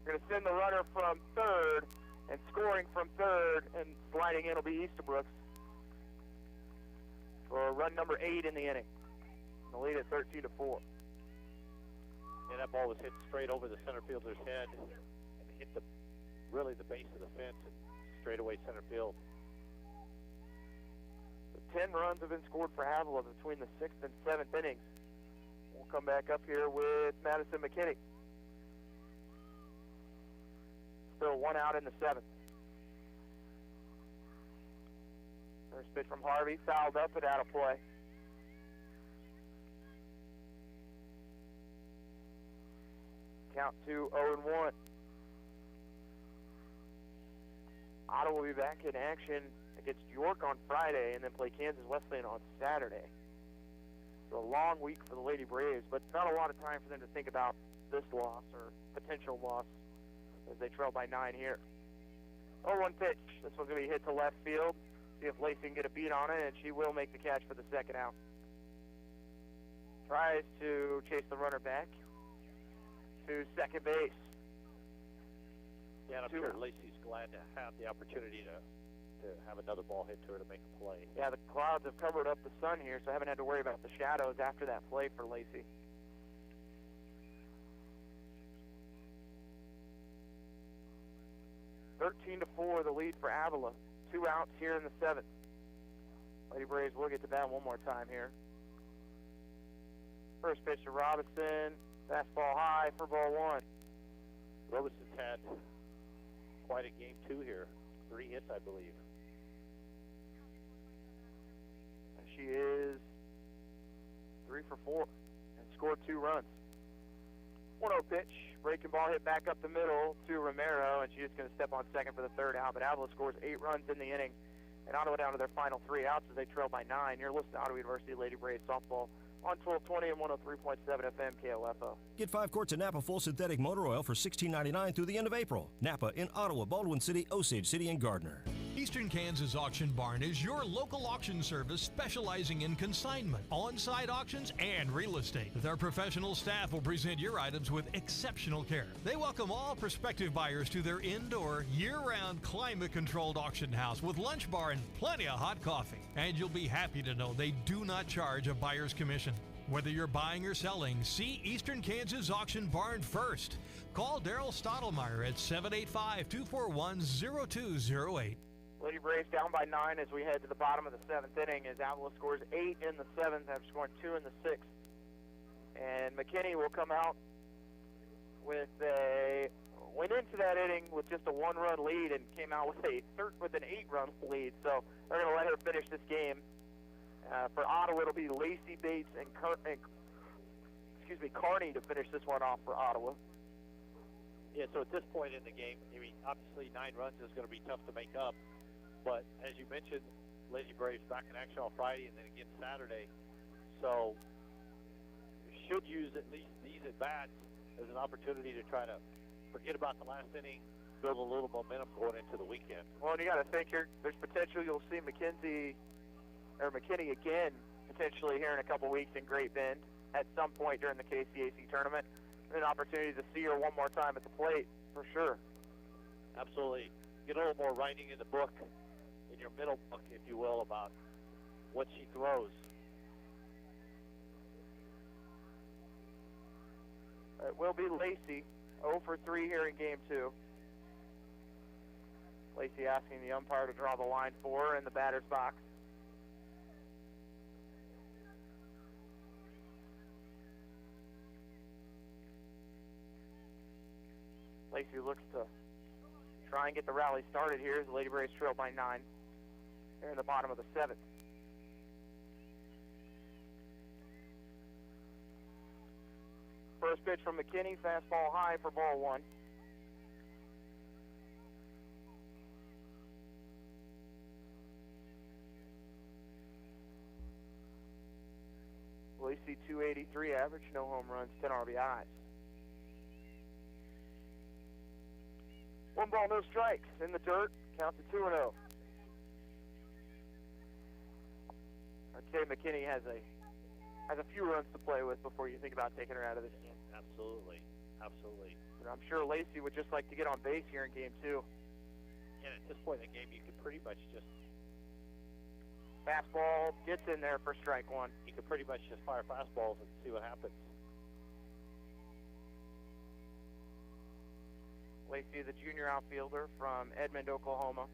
We're going to send the runner from third, and scoring from third, and sliding in will be Easterbrooks for run number 8 in the inning. The lead at 13-4. And that ball was hit straight over the center fielder's head and hit really the base of the fence and straight away center field. 10 runs have been scored for Avila between the 6th and 7th innings. We'll come back up here with Madison McKinney. Still 1 out in the 7th. First pitch from Harvey, fouled up and out of play. Count to 0-1. Ottawa will be back in action against York on Friday and then play Kansas Wesleyan on Saturday. So a long week for the Lady Braves, but not a lot of time for them to think about this loss or potential loss as they trail by 9 here. 0-1 pitch. This one's going to be hit to left field. See if Lacey can get a beat on it, and she will make the catch for the second out. Tries to chase the runner back to second base. Yeah, and I'm sure Lacey's glad to have the opportunity to have another ball hit to her to make a play. Yeah, the clouds have covered up the sun here, so I haven't had to worry about the shadows after that play for Lacey. (13-4) the lead for Avila. 2 outs here in the 7th. Lady Braves will get to bat one more time here. First pitch to Robinson. Fastball high for ball 1. Robinson's had quite a game 2 here. 3 hits, I believe. She is 3 for 4 and scored 2 runs. 1-0 pitch. Breaking ball hit back up the middle to Romero, and she's just going to step on second for the third out. But Avila scores 8 runs in the inning, and Ottawa down to their final 3 outs as they trail by 9. You're listening to Ottawa University Lady Braves softball on 1220 and 103.7 FM KLFO. Get 5 quarts of Napa Full Synthetic Motor Oil for $16.99 through the end of April. Napa in Ottawa, Baldwin City, Osage City, and Gardner. Eastern Kansas Auction Barn is your local auction service specializing in consignment, on-site auctions, and real estate. Their professional staff will present your items with exceptional care. They welcome all prospective buyers to their indoor, year-round, climate-controlled auction house with lunch bar and plenty of hot coffee. And you'll be happy to know they do not charge a buyer's commission. Whether you're buying or selling, see Eastern Kansas Auction Barn first. Call Daryl Stottlemyre at 785-241-0208. Lady Braves down by 9 as we head to the bottom of the 7th inning as Avila scores 8 in the 7th after scoring 2 in the 6th. And McKinney will come out with went into that inning with just a 1-run lead and came out with an 8-run lead. So they're going to let her finish this game. For Ottawa, it'll be Lacey, Bates, and Carney to finish this one off for Ottawa. Yeah, so at this point in the game, I mean, obviously 9 runs is going to be tough to make up. But as you mentioned, Lady Braves back in action on Friday and then again Saturday. So you should use at least these at-bats as an opportunity to try to forget about the last inning, build a little momentum going into the weekend. Well, and you got to think here, there's potential you'll see McKinney again potentially here in a couple weeks in Great Bend at some point during the KCAC tournament. An opportunity to see her one more time at the plate for sure. Absolutely. Get a little more writing in the book, in your middle book, if you will, about what she throws. It will be Lacey, 0 for 3 here in game 2. Lacey asking the umpire to draw the line for her in the batter's box. Lacey looks to try and get the rally started here as the Lady Braves trail by 9. They're in the bottom of the 7th. First pitch from McKinney, fastball high for ball 1. Lacey 283 average, no home runs, 10 RBIs. 1 ball, no strikes. In the dirt, count to 2-0. I'd say McKinney has a few runs to play with before you think about taking her out of this game. Absolutely. Absolutely. But I'm sure Lacey would just like to get on base here in game 2. And at this point in the game, you could pretty much just... Fastball gets in there for strike 1. You could pretty much just fire fastballs and see what happens. Lacey, the junior outfielder from Edmond, Oklahoma.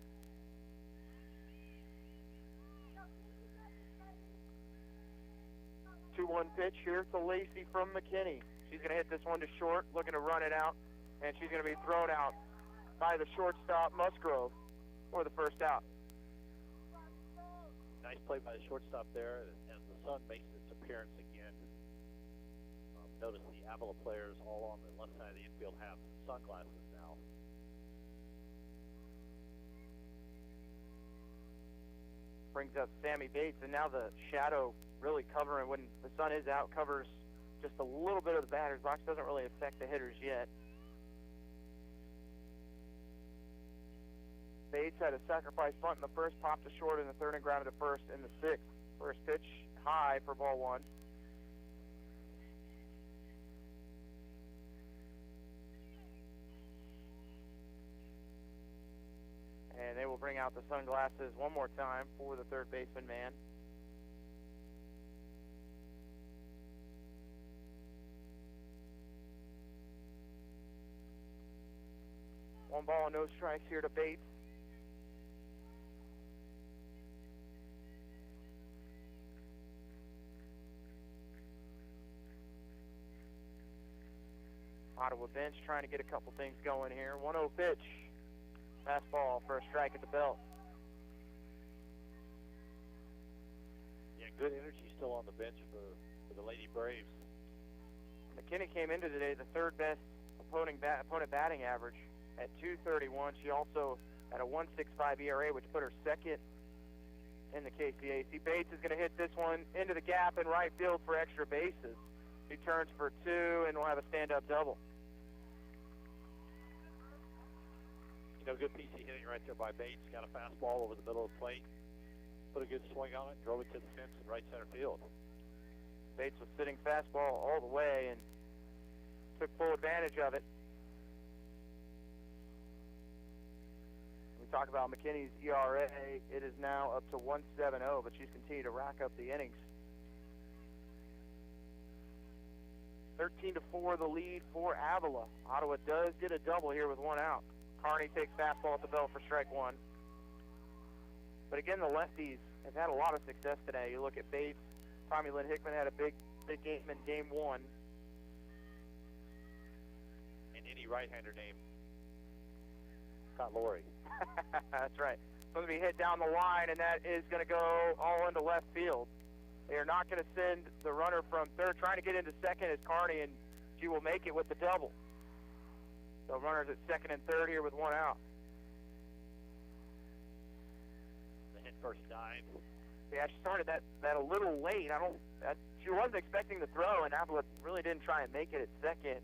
Two-one pitch here to Lacey from McKinney. She's going to hit this one to short, looking to run it out, and she's going to be thrown out by the shortstop, Musgrove, for the first out. Nice play by the shortstop there, and the sun makes its appearance again. Notice the Avila players all on the left side of the infield have sunglasses now. Brings up Sammy Bates, and now the shadow really covering, when the sun is out, covers just a little bit of the batter's box. Doesn't really affect the hitters yet. Bates had a sacrifice bunt in the first, popped to short in the third, and grounded to first in the sixth. First pitch high for ball 1. And they will bring out the sunglasses one more time for the third baseman man. One ball, no strikes here to Bates. Ottawa bench trying to get a couple things going here. 1-0 pitch. Fastball for a strike at the belt. Yeah, good energy still on the bench for the Lady Braves. McKinney came into today the third best opponent batting average at .231. She also had a 1.65 ERA, which put her second in the KCAC. Bates is going to hit this one into the gap in right field for extra bases. She turns for 2 and will have a stand-up double. You know, good PC hitting right there by Bates. Got a fastball over the middle of the plate. Put a good swing on it, drove it to the fence in right center field. Bates was sitting fastball all the way and took full advantage of it. We talk about McKinney's ERA. It is now up to 1.70, but she's continued to rack up the innings. 13-4 the lead for Avila. Ottawa does get a double here with 1 out. Carney takes fastball at the belt for strike 1. But again, the lefties have had a lot of success today. You look at Bates. Tommy Lynn Hickman had a big game in game 1. And any right-hander name, Scott Laurie. That's right. Going to be hit down the line, and that is going to go all into left field. They are not going to send the runner from third. Trying to get into second is Carney, and she will make it with the double. So runners at second and third here with 1 out. The hit first dive. Yeah, she started that a little late. She wasn't expecting the throw, and Avila really didn't try and make it at second.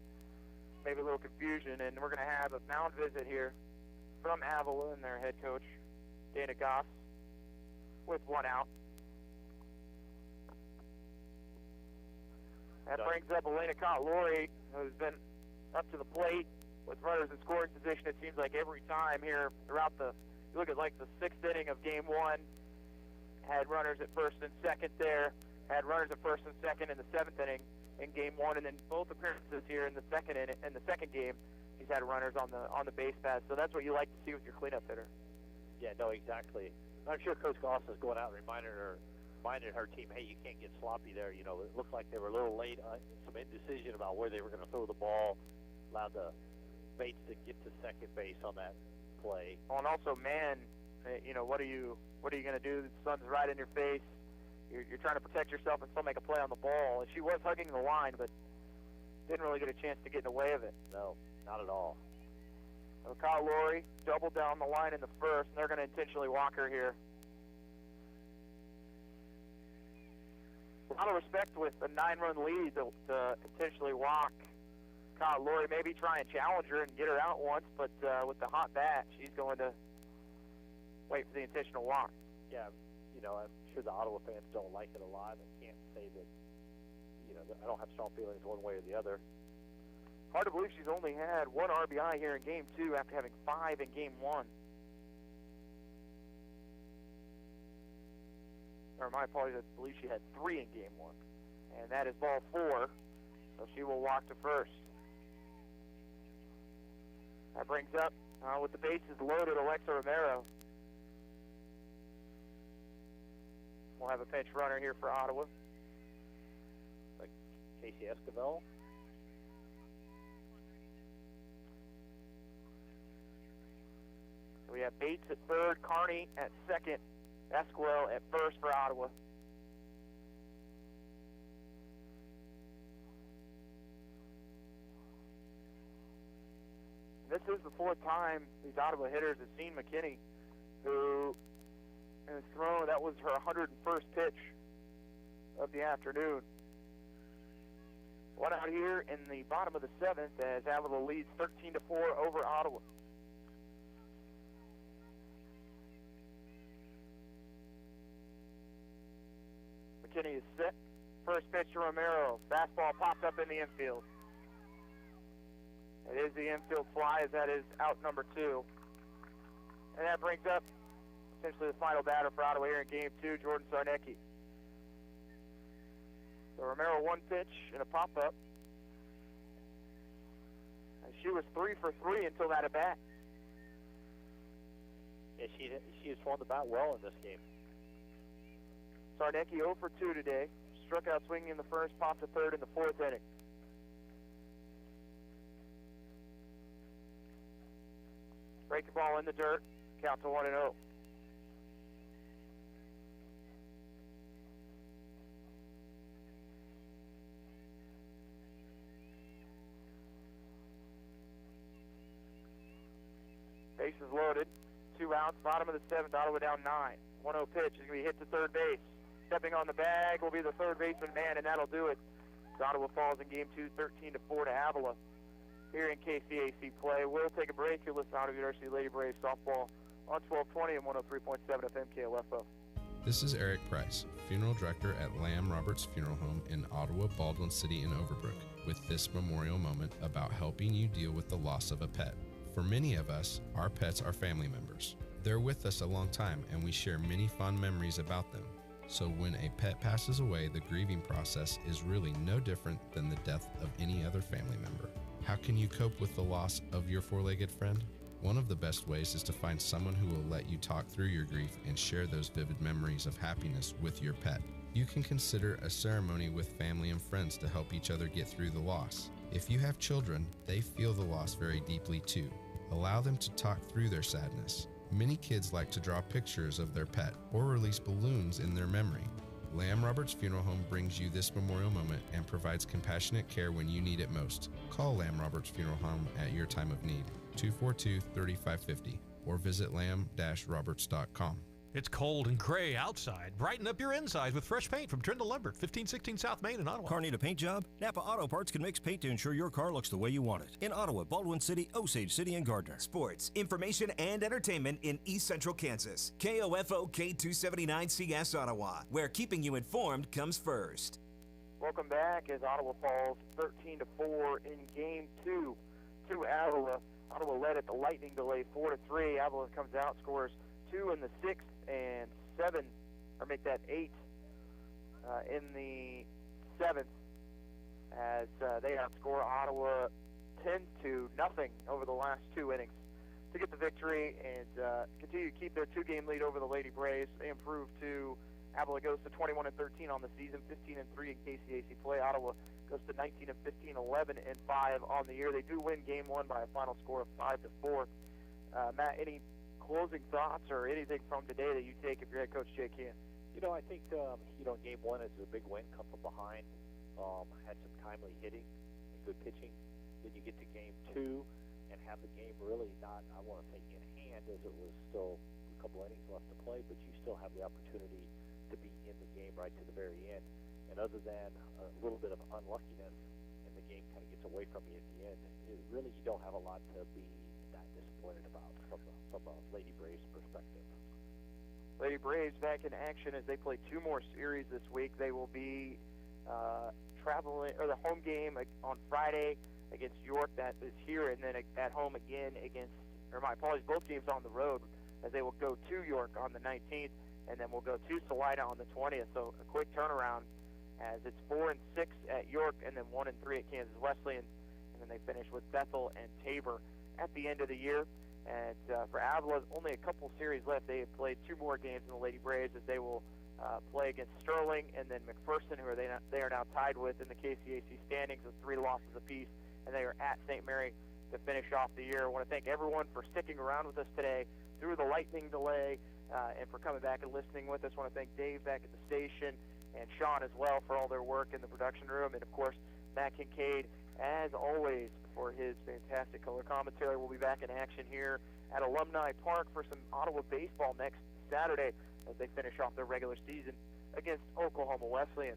Maybe a little confusion, and we're going to have a mound visit here from Avila and their head coach, Dana Goss, with 1 out. That brings up Elena Cott-Laurie, who's been up to the plate with runners in scoring position, it seems like every time here throughout you look at like the 6th inning of game 1, had runners at first and second there, had runners at first and second in the 7th inning in game 1, and then both appearances here in the second game, he's had runners on the base paths. So that's what you like to see with your cleanup hitter. Yeah, no, exactly. I'm sure Coach Goss is going out and reminding her team, hey, you can't get sloppy there. You know, it looked like they were a little late, some indecision about where they were going to throw the ball, allowed the Bates to get to second base on that play. Oh, and also, man, you know, what are you going to do? The sun's right in your face. You're trying to protect yourself and still make a play on the ball. And she was hugging the line, but didn't really get a chance to get in the way of it. No, not at all. So Kyle Laurie doubled down the line in the first, and they're going to intentionally walk her here. A lot of respect with a 9-run lead to intentionally walk Kyle Laurie. Maybe try and challenge her and get her out once, but with the hot bat, she's going to wait for the intentional walk. Yeah, you know, I'm sure the Ottawa fans don't like it a lot. I can't say that, I don't have strong feelings one way or the other. Hard to believe she's only had 1 RBI here in Game 2 after having 5 in Game 1. Or my apologies, I believe she had 3 in Game 1. And that is ball 4, so she will walk to first. That brings up, with the bases loaded, Alexa Romero. We'll have a pinch runner here for Ottawa. Like Casey Esquivel. So we have Bates at third, Carney at second, Esquivel at first for Ottawa. This is the 4th time these Ottawa hitters have seen McKinney, who has thrown, that was her 101st pitch of the afternoon. One out here in the bottom of the 7th as Avila leads 13-4 over Ottawa. McKinney is set. First pitch to Romero. Fastball popped up in the infield. It is the infield fly, as that is out number 2. And that brings up essentially the final batter for Ottawa here in Game 2, Jordan Sarnecki. So Romero 1 pitch and a pop-up. And she was 3 for 3 until that at-bat. Yeah, she has thrown the bat well in this game. Sarnecki 0 for 2 today. Struck out swinging in the first, popped to third in the 4th inning. Breaking ball in the dirt. Count to 1-0. Bases loaded. 2 outs. Bottom of the 7th. Ottawa down 9. 1-0 pitch is going to be hit to third base. Stepping on the bag will be the third baseman man, and that'll do it. Ottawa falls in Game 2, 13-4 to Avila. Here in KCAC play, we'll take a break. You're listening to Ottawa University Lady Braves softball on 1220 and 103.7 FM KLFO. This is Eric Price, Funeral Director at Lamb Roberts Funeral Home in Ottawa, Baldwin City, and Overbrook, with this memorial moment about helping you deal with the loss of a pet. For many of us, our pets are family members. They're with us a long time, and we share many fond memories about them. So when a pet passes away, the grieving process is really no different than the death of any other family member. How can you cope with the loss of your four-legged friend? One of the best ways is to find someone who will let you talk through your grief and share those vivid memories of happiness with your pet. You can consider a ceremony with family and friends to help each other get through the loss. If you have children, they feel the loss very deeply too. Allow them to talk through their sadness. Many kids like to draw pictures of their pet or release balloons in their memory. Lamb Roberts Funeral Home brings you this memorial moment and provides compassionate care when you need it most. Call Lamb Roberts Funeral Home at your time of need, 242-3550, or visit lamb-roberts.com. It's cold and gray outside. Brighten up your inside with fresh paint from Trindle Lumber, 1516 South Main in Ottawa. Car need a paint job? Napa Auto Parts can mix paint to ensure your car looks the way you want it. In Ottawa, Baldwin City, Osage City, and Gardner. Sports, information, and entertainment in East Central Kansas. KOFO K279CS Ottawa, where keeping you informed comes first. Welcome back as Ottawa falls 13-4 in Game 2 to Avila. Ottawa led at the lightning delay 4-3. Avila comes out, scores 2 in the 6th and 7, or make that 8 in the 7th, as they outscore Ottawa 10-0 over the last 2 innings to get the victory and continue to keep their 2-game lead over the Lady Braves. They improve to Avila goes to 21-13 on the season, 15-3 in KCAC play. Ottawa goes to 19-15, 11-5 on the year. They do win Game 1 by a final score of 5-4. Matt, any closing thoughts or anything from today that you take if you're head coach Jay Kean? I think, Game 1 is a big win, come from behind, had some timely hitting and good pitching. Then you get to Game 2 and have the game really not, I want to say, in hand, as it was still a couple innings left to play, but you still have the opportunity to be in the game right to the very end. And other than a little bit of unluckiness and the game kind of gets away from you at the end, really you don't have a lot to be that disappointed about from a Lady Braves perspective. Lady Braves back in action as they play 2 more series this week. They will be traveling, or the home game on Friday against York, that is here, and then at home again against, or my apologies, both games on the road, as they will go to York on the 19th, and then we'll go to Salida on the 20th. So a quick turnaround, as it's 4-6 at York, and then 1-3 at Kansas Wesleyan, and then they finish with Bethel and Tabor at the end of the year. And for Avila, only a couple series left. They have played 2 more games in the Lady Braves, as they will play against Sterling and then McPherson, who they are now tied with in the KCAC standings with 3 losses apiece, and they are at St. Mary to finish off the year. I want to thank everyone for sticking around with us today through the lightning delay and for coming back and listening with us. I want to thank Dave back at the station and Sean as well for all their work in the production room, and of course Matt Kincaid, as always, for his fantastic color commentary. We'll be back in action here at Alumni Park for some Ottawa baseball next Saturday as they finish off their regular season against Oklahoma Wesleyan.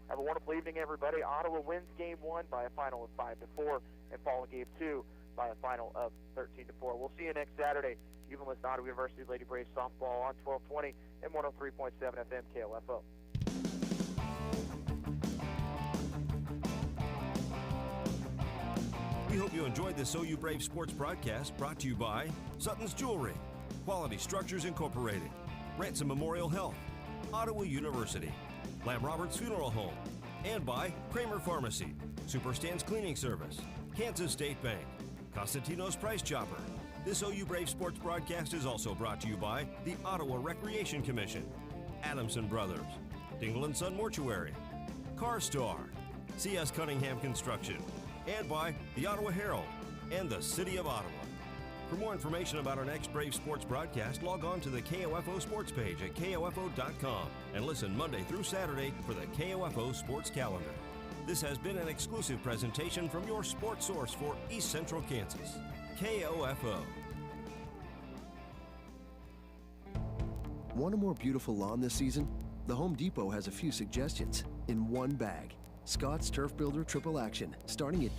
Have a wonderful evening, everybody. Ottawa wins Game 1 by a final of 5-4 and fall in Game 2 by a final of 13-4. We'll see you next Saturday. You've been listening to Ottawa University Lady Braves softball on 1220 and 103.7 FM KOFO. We hope you enjoyed this OU Brave Sports broadcast brought to you by Sutton's Jewelry, Quality Structures Incorporated, Ransom Memorial Health, Ottawa University, Lamb Roberts Funeral Home, and by Kramer Pharmacy, Superstand's Cleaning Service, Kansas State Bank, Costantino's Price Chopper. This OU Brave Sports broadcast is also brought to you by the Ottawa Recreation Commission, Adamson Brothers, Dingle & Son Mortuary, CarStar, C.S. Cunningham Construction, and by the Ottawa Herald and the City of Ottawa. For more information about our next Brave Sports broadcast, log on to the KOFO Sports page at KOFO.com and listen Monday through Saturday for the KOFO Sports Calendar. This has been an exclusive presentation from your sports source for East Central Kansas, KOFO. Want a more beautiful lawn this season? The Home Depot has a few suggestions in one bag. Scott's Turf Builder Triple Action, starting at